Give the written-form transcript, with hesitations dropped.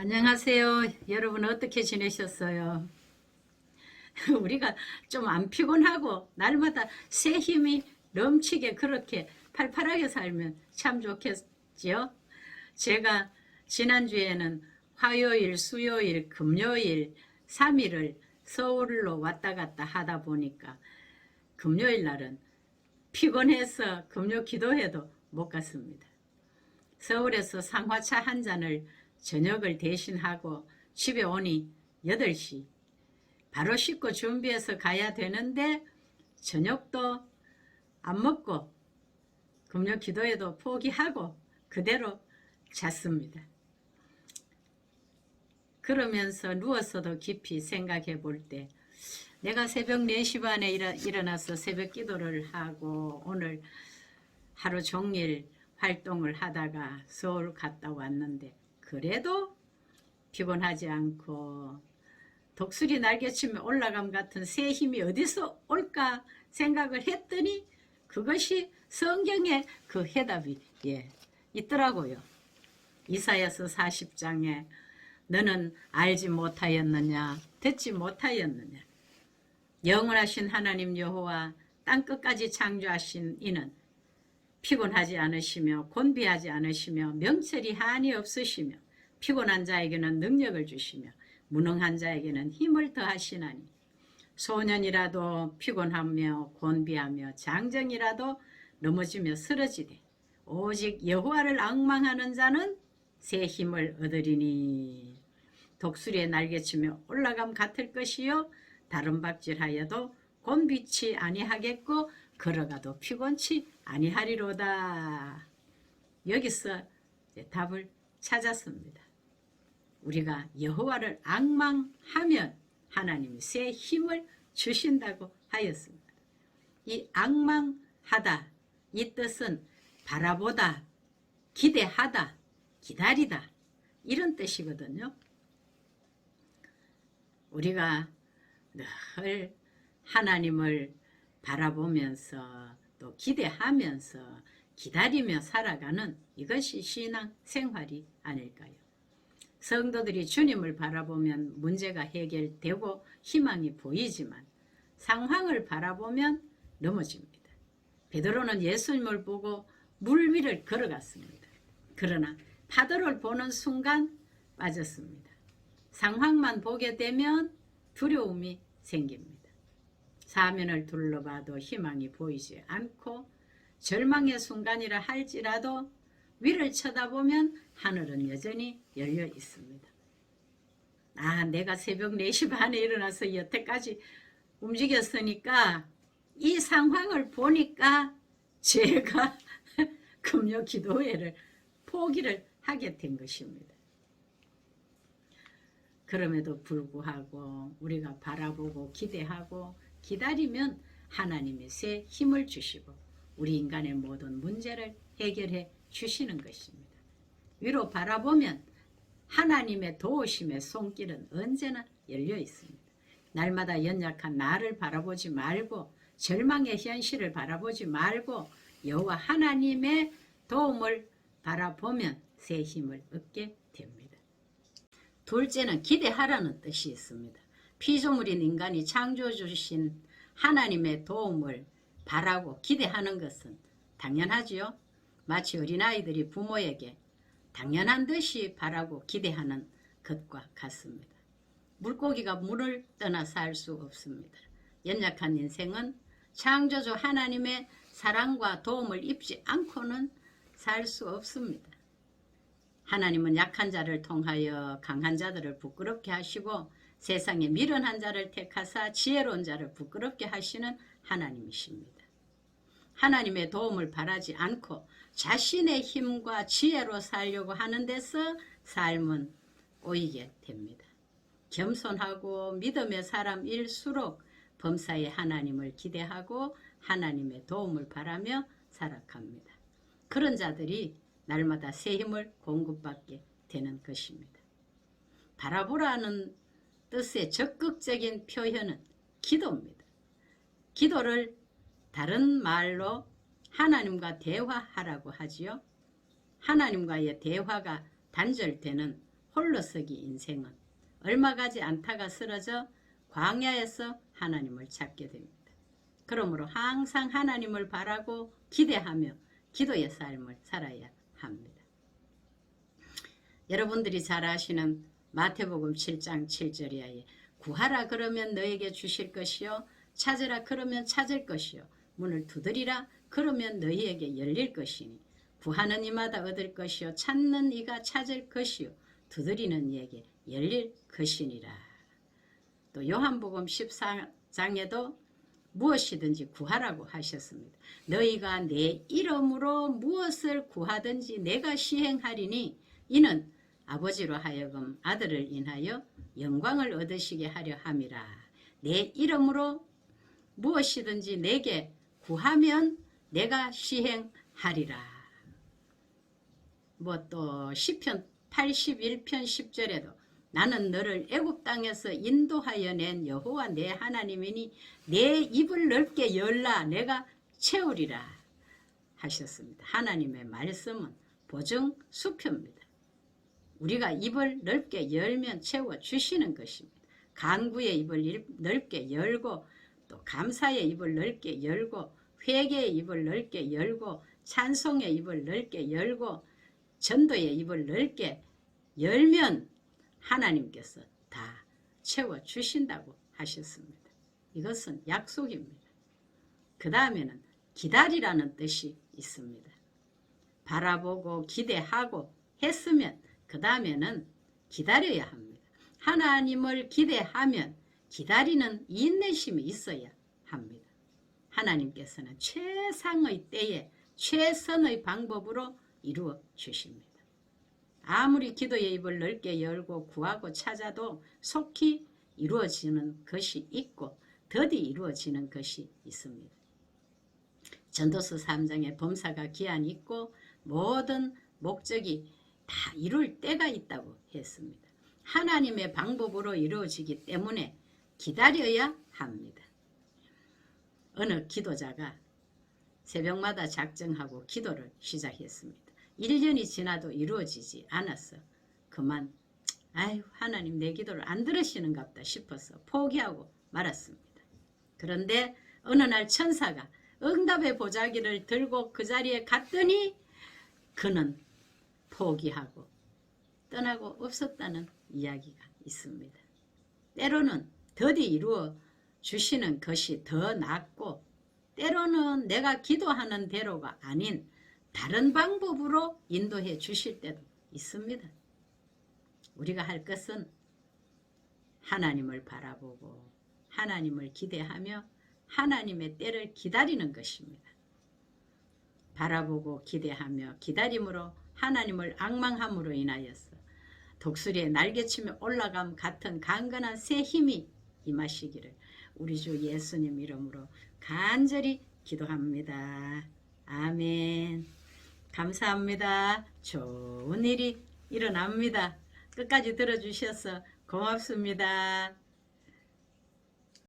안녕하세요. 여러분 어떻게 지내셨어요? 우리가 좀 안 피곤하고 날마다 새 힘이 넘치게 그렇게 팔팔하게 살면 참 좋겠지요? 제가 지난주에는 화요일, 수요일, 금요일 3일을 서울로 왔다 갔다 하다 보니까 금요일 날은 피곤해서 금요 기도회도 못 갔습니다. 서울에서 상화차 한 잔을 저녁을 대신하고 집에 오니 8시. 바로 씻고 준비해서 가야 되는데 저녁도 안 먹고 금요 기도에도 포기하고 그대로 잤습니다. 그러면서 누워서도 깊이 생각해 볼 때 내가 새벽 4시 반에 일어나서 새벽 기도를 하고 오늘 하루 종일 활동을 하다가 서울 갔다 왔는데 그래도 피곤하지 않고 독수리 날개치며 올라감 같은 새 힘이 어디서 올까 생각을 했더니 그것이 성경의 그 해답이 있더라고요. 이사야서 40장에 너는 알지 못하였느냐 듣지 못하였느냐 영원하신 하나님 여호와 땅끝까지 창조하신 이는 피곤하지 않으시며 곤비하지 않으시며 명철이 한이 없으시며 피곤한 자에게는 능력을 주시며 무능한 자에게는 힘을 더하시나니 소년이라도 피곤하며 곤비하며 장정이라도 넘어지며 쓰러지되 오직 여호와를 앙망하는 자는 새 힘을 얻으리니 독수리의 날개치며 올라감 같을 것이요 다른 박질하여도 곤비치 아니하겠고 걸어가도 피곤치 아니하리로다. 여기서 답을 찾았습니다. 우리가 여호와를 앙망하면 하나님이 새 힘을 주신다고 하였습니다. 이 앙망하다 이 뜻은 바라보다, 기대하다, 기다리다 이런 뜻이거든요. 우리가 늘 하나님을 바라보면서 또 기대하면서 기다리며 살아가는 이것이 신앙 생활이 아닐까요? 성도들이 주님을 바라보면 문제가 해결되고 희망이 보이지만 상황을 바라보면 넘어집니다. 베드로는 예수님을 보고 물 위를 걸어갔습니다. 그러나 파도를 보는 순간 빠졌습니다. 상황만 보게 되면 두려움이 생깁니다. 사면을 둘러봐도 희망이 보이지 않고 절망의 순간이라 할지라도 위를 쳐다보면 하늘은 여전히 열려 있습니다. 내가 새벽 4시 반에 일어나서 여태까지 움직였으니까 이 상황을 보니까 제가 금요 기도회를 포기를 하게 된 것입니다. 그럼에도 불구하고 우리가 바라보고 기대하고 기다리면 하나님의 새 힘을 주시고 우리 인간의 모든 문제를 해결해 주시는 것입니다. 위로 바라보면 하나님의 도우심의 손길은 언제나 열려 있습니다. 날마다 연약한 나를 바라보지 말고 절망의 현실을 바라보지 말고 여호와 하나님의 도움을 바라보면 새 힘을 얻게 됩니다. 둘째는 기대하라는 뜻이 있습니다. 피조물인 인간이 창조해 주신 하나님의 도움을 바라고 기대하는 것은 당연하지요. 마치 어린아이들이 부모에게 당연한 듯이 바라고 기대하는 것과 같습니다. 물고기가 물을 떠나 살 수 없습니다. 연약한 인생은 창조주 하나님의 사랑과 도움을 입지 않고는 살 수 없습니다. 하나님은 약한 자를 통하여 강한 자들을 부끄럽게 하시고 세상에 미련한 자를 택하사 지혜로운 자를 부끄럽게 하시는 하나님이십니다. 하나님의 도움을 바라지 않고 자신의 힘과 지혜로 살려고 하는 데서 삶은 꼬이게 됩니다. 겸손하고 믿음의 사람일수록 범사에 하나님을 기대하고 하나님의 도움을 바라며 살아갑니다. 그런 자들이 날마다 새 힘을 공급받게 되는 것입니다. 바라보라는 뜻의 적극적인 표현은 기도입니다. 기도를 다른 말로 하나님과 대화하라고 하지요. 하나님과의 대화가 단절되는 홀로 서기 인생은 얼마 가지 않다가 쓰러져 광야에서 하나님을 찾게 됩니다. 그러므로 항상 하나님을 바라고 기대하며 기도의 삶을 살아야 합니다. 여러분들이 잘 아시는 마태복음 7장 7절이하에 구하라 그러면 너에게 주실 것이요 찾으라 그러면 찾을 것이요 문을 두드리라 그러면 너희에게 열릴 것이니 구하는 이마다 얻을 것이요 찾는 이가 찾을 것이요 두드리는 이에게 열릴 것이니라. 또 요한복음 14장에도 무엇이든지 구하라고 하셨습니다. 너희가 내 이름으로 무엇을 구하든지 내가 시행하리니 이는 아버지로 하여금 아들을 인하여 영광을 얻으시게 하려 함이라. 내 이름으로 무엇이든지 내게 구하면 내가 시행하리라. 뭐 또 시편 81편 10절에도 나는 너를 애굽 땅에서 인도하여 낸 여호와 내 하나님이니 내 입을 넓게 열라 내가 채우리라 하셨습니다. 하나님의 말씀은 보증 수표입니다. 우리가 입을 넓게 열면 채워주시는 것입니다. 간구의 입을 넓게 열고 또 감사의 입을 넓게 열고 회개의 입을 넓게 열고 찬송의 입을 넓게 열고 전도의 입을 넓게 열면 하나님께서 다 채워주신다고 하셨습니다. 이것은 약속입니다. 그 다음에는 기다리라는 뜻이 있습니다. 바라보고 기대하고 했으면 그 다음에는 기다려야 합니다. 하나님을 기대하면 기다리는 인내심이 있어야 합니다. 하나님께서는 최상의 때에 최선의 방법으로 이루어 주십니다. 아무리 기도의 입을 넓게 열고 구하고 찾아도 속히 이루어지는 것이 있고 더디 이루어지는 것이 있습니다. 전도서 3장에 범사가 기한이 있고 모든 목적이 다 이룰 때가 있다고 했습니다. 하나님의 방법으로 이루어지기 때문에 기다려야 합니다. 어느 기도자가 새벽마다 작정하고 기도를 시작했습니다. 1년이 지나도 이루어지지 않았어. 그만 아유 하나님 내 기도를 안 들으시는갑다 싶어서 포기하고 말았습니다. 그런데 어느 날 천사가 응답의 보자기를 들고 그 자리에 갔더니 그는 포기하고 떠나고 없었다는 이야기가 있습니다. 때로는 더디 이루어 주시는 것이 더 낫고 때로는 내가 기도하는 대로가 아닌 다른 방법으로 인도해 주실 때도 있습니다. 우리가 할 것은 하나님을 바라보고 하나님을 기대하며 하나님의 때를 기다리는 것입니다. 바라보고 기대하며 기다림으로 하나님을 앙망함으로 인하여서 독수리의 날개치며 올라감 같은 강건한 새 힘이 임하시기를 우리 주 예수님 이름으로 간절히 기도합니다. 아멘. 감사합니다. 좋은 일이 일어납니다. 끝까지 들어주셔서 고맙습니다.